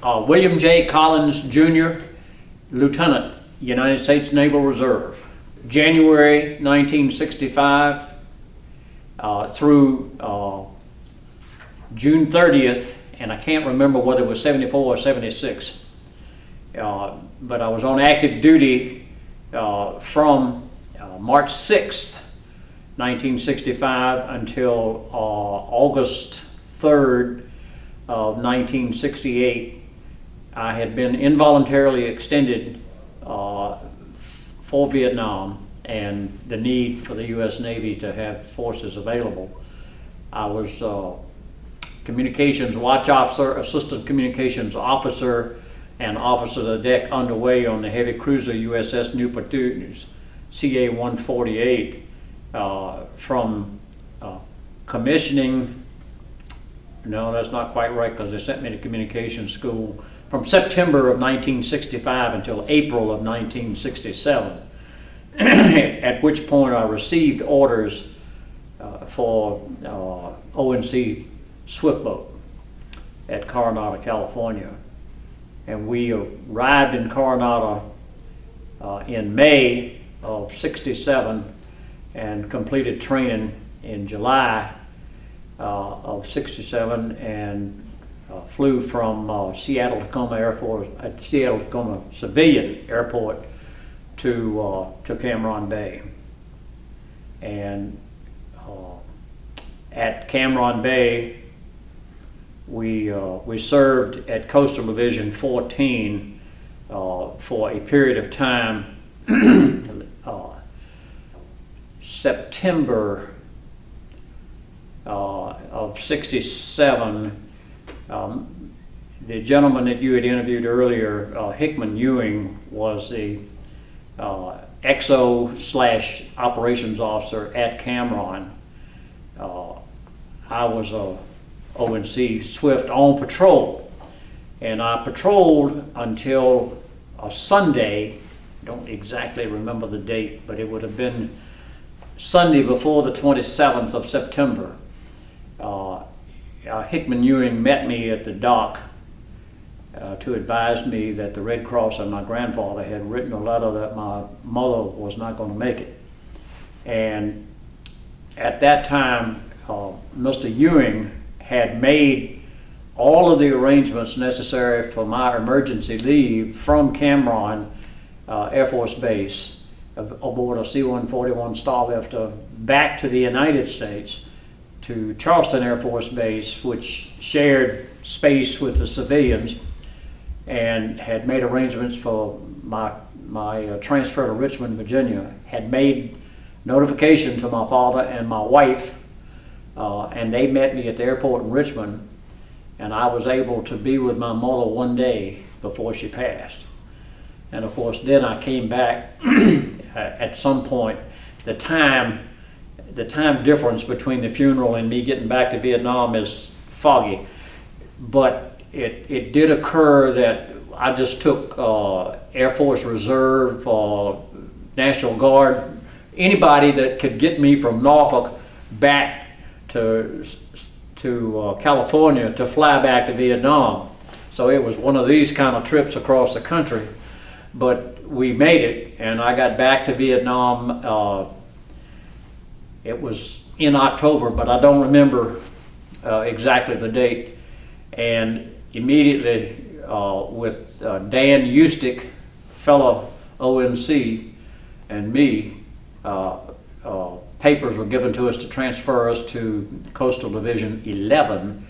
William J. Collins, Jr., Lieutenant, United States Naval Reserve. January 1965 through June 30th, and I can't remember whether it was 74 or 76, but I was on active duty from March 6th, 1965 until August 3rd of 1968. I had been involuntarily extended for Vietnam and the need for the U.S. Navy to have forces available. I was communications watch officer, assistant communications officer, and officer of the deck underway on the heavy cruiser USS Newport News, CA-148, from commissioning. No, that's not quite right, because they sent me to communications school from September of 1965 until April of 1967, at which point I received orders for ONC Swiftboat at Coronado, California. And we arrived in Coronado in May of '67 and completed training in July of '67 and flew from Seattle Tacoma Air Force, Seattle Tacoma Civilian Airport to Cam Bay. And at Cam Bay, we served at Coastal Division 14 for a period of time, September of /67. The gentleman that you had interviewed earlier, Hickman Ewing, was the XO/operations officer at Cameron. I was a ONC Swift on patrol, and I patrolled until a Sunday. I don't exactly remember the date, but it would have been Sunday before the 27th of September. Hickman Ewing met me at the dock to advise me that the Red Cross and my grandfather had written a letter that my mother was not going to make it. And at that time, Mr. Ewing had made all of the arrangements necessary for my emergency leave from Cameron Air Force Base aboard a C-141 Starlifter back to the United States to Charleston Air Force Base, which shared space with the civilians, and had made arrangements for my transfer to Richmond, Virginia, had made notification to my father and my wife, and they met me at the airport in Richmond, and I was able to be with my mother one day before she passed. And of course, then I came back at some point. The time difference between the funeral and me getting back to Vietnam is foggy, but it did occur that I just took Air Force Reserve, National Guard, anybody that could get me from Norfolk back to California to fly back to Vietnam. So it was one of these kind of trips across the country, but we made it, and I got back to Vietnam. It was in October, but I don't remember exactly the date. And immediately with Dan Eustick, fellow ONC, and me, papers were given to us to transfer us to Coastal Division 11